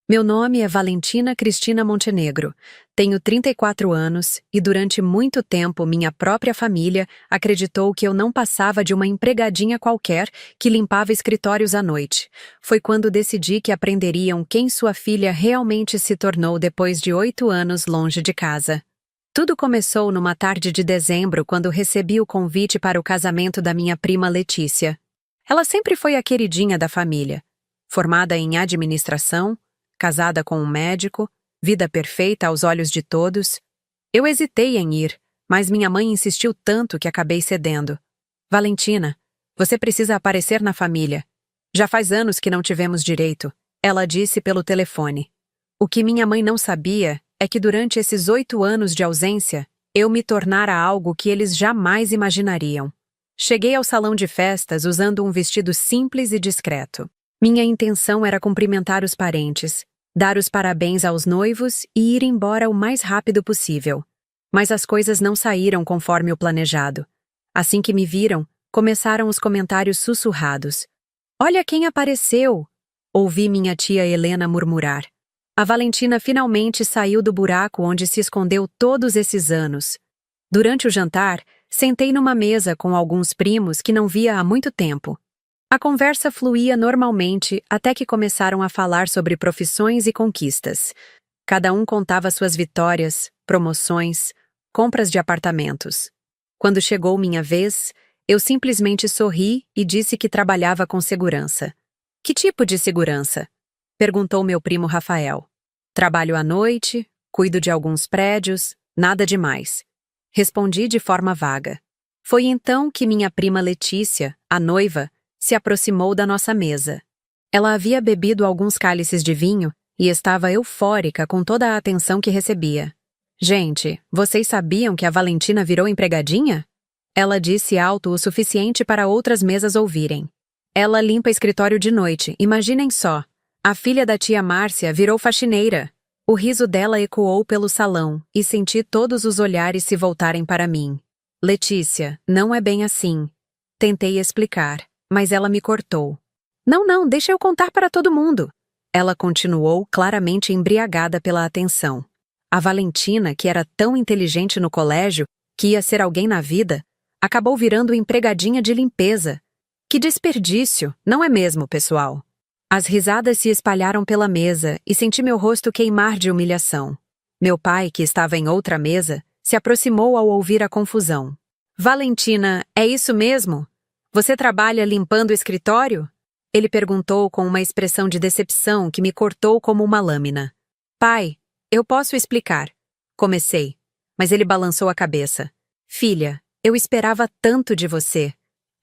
Meu nome é Valentina Cristina Montenegro. Tenho 34 anos e durante muito tempo minha própria família acreditou que eu não passava de uma empregadinha qualquer que limpava escritórios à noite. Foi quando decidi que aprenderiam quem sua filha realmente se tornou depois de 8 anos longe de casa. Tudo começou numa tarde de dezembro quando recebi o convite para o casamento da minha prima Letícia. Ela sempre foi a queridinha da família. Formada em administração, casada com um médico, vida perfeita aos olhos de todos. Eu hesitei em ir, mas minha mãe insistiu tanto que acabei cedendo. Valentina, você precisa aparecer na família. Já faz anos que não tivemos direito, ela disse pelo telefone. O que minha mãe não sabia é que durante esses 8 anos de ausência, eu me tornara algo que eles jamais imaginariam. Cheguei ao salão de festas usando um vestido simples e discreto. Minha intenção era cumprimentar os parentes, dar os parabéns aos noivos e ir embora o mais rápido possível. Mas as coisas não saíram conforme o planejado. Assim que me viram, começaram os comentários sussurrados. "Olha quem apareceu!" Ouvi minha tia Helena murmurar. A Valentina finalmente saiu do buraco onde se escondeu todos esses anos. Durante o jantar, sentei numa mesa com alguns primos que não via há muito tempo. A conversa fluía normalmente até que começaram a falar sobre profissões e conquistas. Cada um contava suas vitórias, promoções, compras de apartamentos. Quando chegou minha vez, eu simplesmente sorri e disse que trabalhava com segurança. "Que tipo de segurança?" perguntou meu primo Rafael. "Trabalho à noite, cuido de alguns prédios, nada demais." Respondi de forma vaga. Foi então que minha prima Letícia, a noiva, se aproximou da nossa mesa. Ela havia bebido alguns cálices de vinho e estava eufórica com toda a atenção que recebia. "Gente, vocês sabiam que a Valentina virou empregadinha?" Ela disse alto o suficiente para outras mesas ouvirem. "Ela limpa escritório de noite, imaginem só. A filha da tia Márcia virou faxineira." O riso dela ecoou pelo salão e senti todos os olhares se voltarem para mim. "Letícia, não é bem assim." Tentei explicar, mas ela me cortou. Não, deixa eu contar para todo mundo." Ela continuou, claramente embriagada pela atenção. A Valentina, que era tão inteligente no colégio, que ia ser alguém na vida, acabou virando empregadinha de limpeza. Que desperdício, não é mesmo, pessoal? As risadas se espalharam pela mesa e senti meu rosto queimar de humilhação. Meu pai, que estava em outra mesa, se aproximou ao ouvir a confusão. "Valentina, é isso mesmo? Você trabalha limpando o escritório?" Ele perguntou com uma expressão de decepção que me cortou como uma lâmina. "Pai, eu posso explicar." Comecei, mas ele balançou a cabeça. "Filha, eu esperava tanto de você.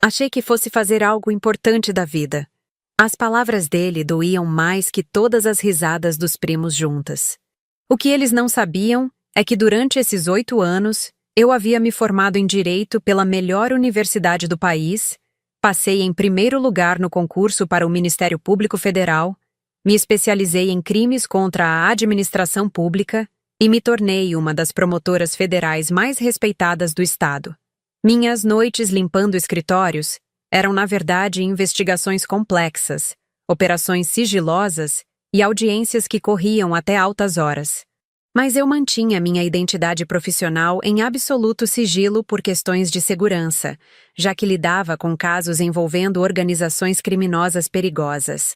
Achei que fosse fazer algo importante da vida." As palavras dele doíam mais que todas as risadas dos primos juntas. O que eles não sabiam é que durante esses 8 anos, eu havia me formado em Direito pela melhor universidade do país, passei em primeiro lugar no concurso para o Ministério Público Federal, me especializei em crimes contra a administração pública e me tornei uma das promotoras federais mais respeitadas do Estado. Minhas noites limpando escritórios eram, na verdade, investigações complexas, operações sigilosas e audiências que corriam até altas horas. Mas eu mantinha minha identidade profissional em absoluto sigilo por questões de segurança, já que lidava com casos envolvendo organizações criminosas perigosas.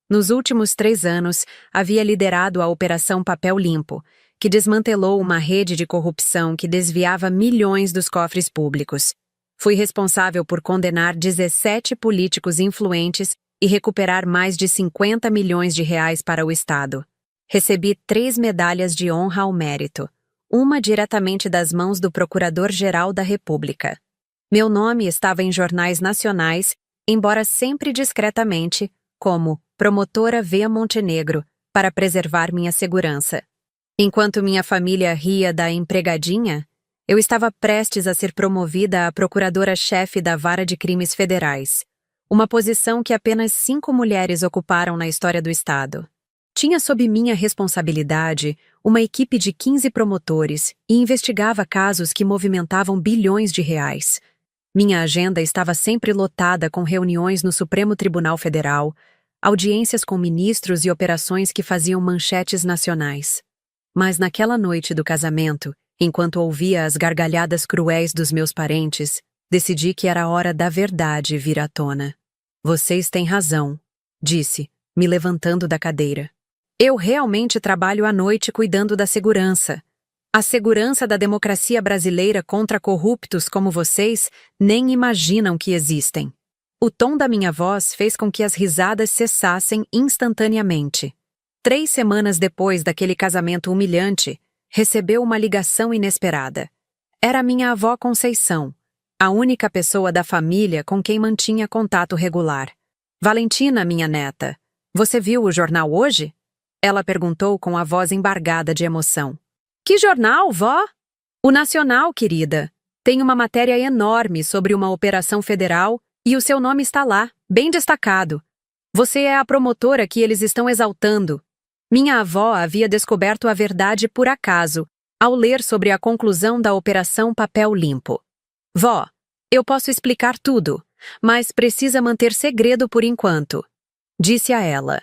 Nos últimos 3 anos, havia liderado a Operação Papel Limpo, que desmantelou uma rede de corrupção que desviava milhões dos cofres públicos. Fui responsável por condenar 17 políticos influentes e recuperar mais de 50 milhões de reais para o Estado. Recebi 3 medalhas de honra ao mérito, uma diretamente das mãos do Procurador-Geral da República. Meu nome estava em jornais nacionais, embora sempre discretamente, como Promotora V. Montenegro, para preservar minha segurança. Enquanto minha família ria da empregadinha, eu estava prestes a ser promovida a procuradora-chefe da Vara de Crimes Federais, uma posição que apenas 5 mulheres ocuparam na história do Estado. Tinha sob minha responsabilidade uma equipe de 15 promotores e investigava casos que movimentavam bilhões de reais. Minha agenda estava sempre lotada com reuniões no Supremo Tribunal Federal, audiências com ministros e operações que faziam manchetes nacionais. Mas naquela noite do casamento, enquanto ouvia as gargalhadas cruéis dos meus parentes, decidi que era hora da verdade vir à tona. Vocês têm razão, disse, me levantando da cadeira. Eu realmente trabalho à noite cuidando da segurança. A segurança da democracia brasileira contra corruptos como vocês nem imaginam que existem. O tom da minha voz fez com que as risadas cessassem instantaneamente. 3 semanas depois daquele casamento humilhante, recebeu uma ligação inesperada. Era minha avó Conceição, a única pessoa da família com quem mantinha contato regular. Valentina, minha neta, você viu o jornal hoje? Ela perguntou com a voz embargada de emoção. Que jornal, vó? O Nacional, querida. Tem uma matéria enorme sobre uma operação federal e o seu nome está lá, bem destacado. Você é a promotora que eles estão exaltando. Minha avó havia descoberto a verdade por acaso, ao ler sobre a conclusão da Operação Papel Limpo. Vó, eu posso explicar tudo, mas precisa manter segredo por enquanto, disse a ela.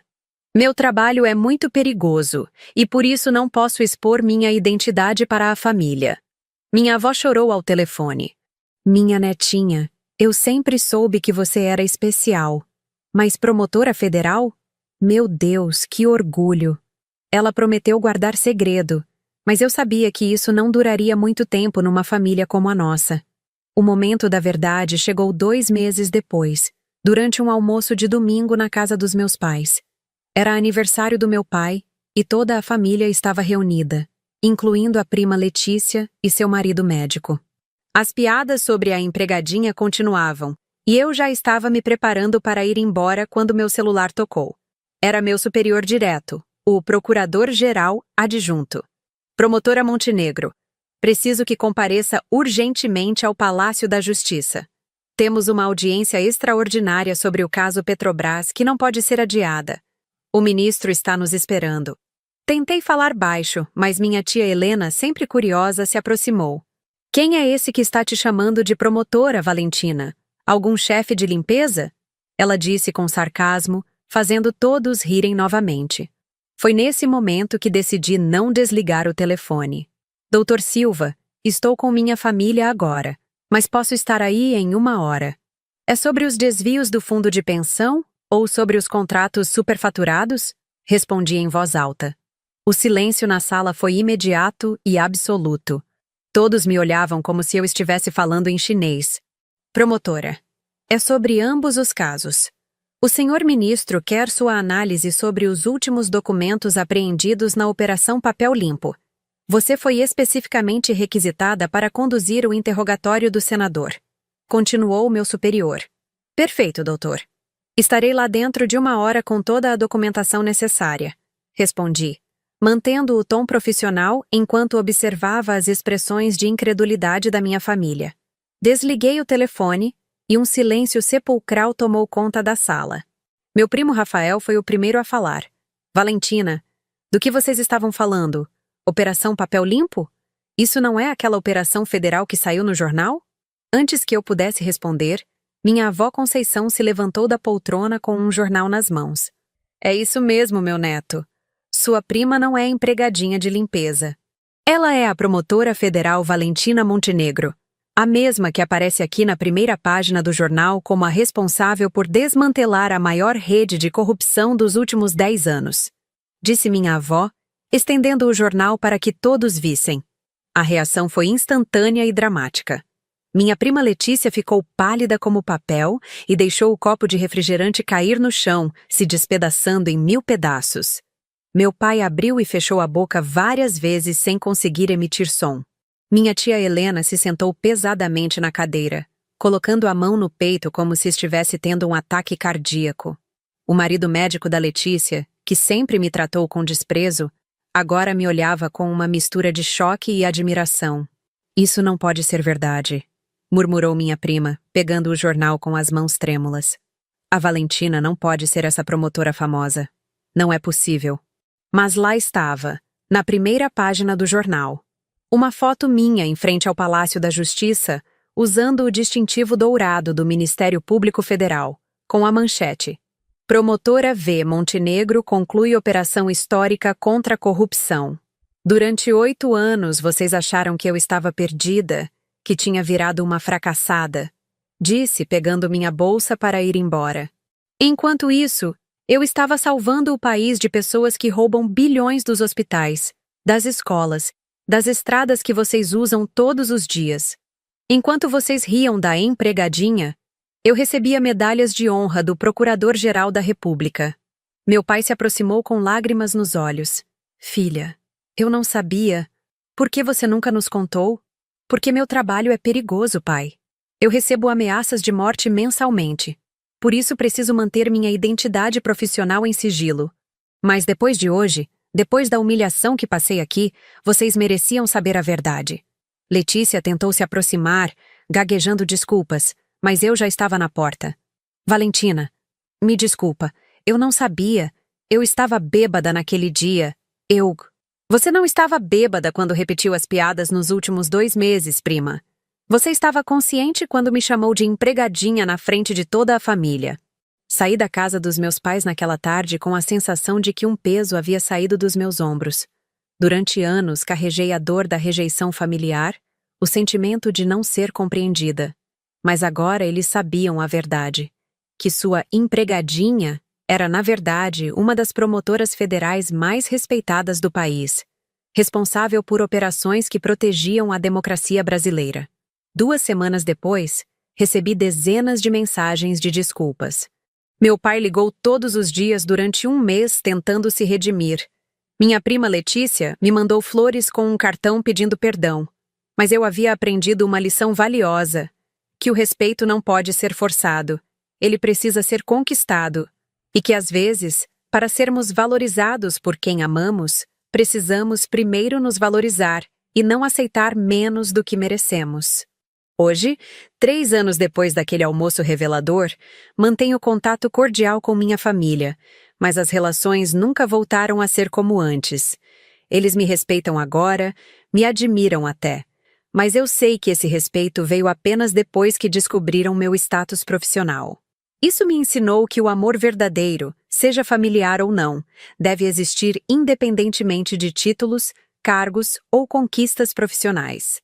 Meu trabalho é muito perigoso e por isso não posso expor minha identidade para a família. Minha avó chorou ao telefone. Minha netinha, eu sempre soube que você era especial. Mas promotora federal? Meu Deus, que orgulho! Ela prometeu guardar segredo, mas eu sabia que isso não duraria muito tempo numa família como a nossa. O momento da verdade chegou 2 meses depois, durante um almoço de domingo na casa dos meus pais. Era aniversário do meu pai e toda a família estava reunida, incluindo a prima Letícia e seu marido médico. As piadas sobre a empregadinha continuavam, e eu já estava me preparando para ir embora quando meu celular tocou. Era meu superior direto, o procurador-geral adjunto. Promotora Montenegro, preciso que compareça urgentemente ao Palácio da Justiça. Temos uma audiência extraordinária sobre o caso Petrobras que não pode ser adiada. O ministro está nos esperando. Tentei falar baixo, mas minha tia Helena, sempre curiosa, se aproximou. Quem é esse que está te chamando de promotora, Valentina? Algum chefe de limpeza? Ela disse com sarcasmo, fazendo todos rirem novamente. Foi nesse momento que decidi não desligar o telefone. Doutor Silva, estou com minha família agora, mas posso estar aí em 1 hora. É sobre os desvios do fundo de pensão ou sobre os contratos superfaturados? Respondi em voz alta. O silêncio na sala foi imediato e absoluto. Todos me olhavam como se eu estivesse falando em chinês. Promotora, é sobre ambos os casos. O senhor ministro quer sua análise sobre os últimos documentos apreendidos na Operação Papel Limpo. Você foi especificamente requisitada para conduzir o interrogatório do senador. Continuou meu superior. Perfeito, doutor. Estarei lá dentro de 1 hora com toda a documentação necessária. Respondi, mantendo o tom profissional enquanto observava as expressões de incredulidade da minha família. Desliguei o telefone e um silêncio sepulcral tomou conta da sala. Meu primo Rafael foi o primeiro a falar. Valentina, do que vocês estavam falando? Operação Papel Limpo? Isso não é aquela operação federal que saiu no jornal? Antes que eu pudesse responder, minha avó Conceição se levantou da poltrona com um jornal nas mãos. É isso mesmo, meu neto. Sua prima não é empregadinha de limpeza. Ela é a promotora federal Valentina Montenegro, a mesma que aparece aqui na primeira página do jornal como a responsável por desmantelar a maior rede de corrupção dos últimos 10 anos. Disse minha avó, estendendo o jornal para que todos vissem. A reação foi instantânea e dramática. Minha prima Letícia ficou pálida como papel e deixou o copo de refrigerante cair no chão, se despedaçando em 1000 pedaços. Meu pai abriu e fechou a boca várias vezes sem conseguir emitir som. Minha tia Helena se sentou pesadamente na cadeira, colocando a mão no peito como se estivesse tendo um ataque cardíaco. O marido médico da Letícia, que sempre me tratou com desprezo, agora me olhava com uma mistura de choque e admiração. Isso não pode ser verdade, murmurou minha prima, pegando o jornal com as mãos trêmulas. A Valentina não pode ser essa promotora famosa. Não é possível. Mas lá estava, na primeira página do jornal. Uma foto minha em frente ao Palácio da Justiça, usando o distintivo dourado do Ministério Público Federal, com a manchete: Promotora V. Montenegro conclui operação histórica contra a corrupção. Durante 8 anos vocês acharam que eu estava perdida, que tinha virado uma fracassada. Disse, pegando minha bolsa para ir embora. Enquanto isso, eu estava salvando o país de pessoas que roubam bilhões dos hospitais, das escolas, das estradas que vocês usam todos os dias. Enquanto vocês riam da empregadinha, eu recebia medalhas de honra do Procurador-Geral da República. Meu pai se aproximou com lágrimas nos olhos. Filha, eu não sabia. Por que você nunca nos contou? Porque meu trabalho é perigoso, pai. Eu recebo ameaças de morte mensalmente. Por isso preciso manter minha identidade profissional em sigilo. Mas depois de hoje, depois da humilhação que passei aqui, vocês mereciam saber a verdade. Letícia tentou se aproximar, gaguejando desculpas, mas eu já estava na porta. Valentina, me desculpa, eu não sabia. Eu estava bêbada naquele dia. Você não estava bêbada quando repetiu as piadas nos últimos 2 meses, prima. Você estava consciente quando me chamou de empregadinha na frente de toda a família. Saí da casa dos meus pais naquela tarde com a sensação de que um peso havia saído dos meus ombros. Durante anos carreguei a dor da rejeição familiar, o sentimento de não ser compreendida. Mas agora eles sabiam a verdade. Que sua empregadinha era, na verdade, uma das promotoras federais mais respeitadas do país, responsável por operações que protegiam a democracia brasileira. 2 semanas depois, recebi dezenas de mensagens de desculpas. Meu pai ligou todos os dias durante 1 mês tentando se redimir. Minha prima Letícia me mandou flores com um cartão pedindo perdão. Mas eu havia aprendido uma lição valiosa, que o respeito não pode ser forçado. Ele precisa ser conquistado. E que, às vezes, para sermos valorizados por quem amamos, precisamos primeiro nos valorizar e não aceitar menos do que merecemos. Hoje, 3 anos depois daquele almoço revelador, mantenho contato cordial com minha família, mas as relações nunca voltaram a ser como antes. Eles me respeitam agora, me admiram até. Mas eu sei que esse respeito veio apenas depois que descobriram meu status profissional. Isso me ensinou que o amor verdadeiro, seja familiar ou não, deve existir independentemente de títulos, cargos ou conquistas profissionais.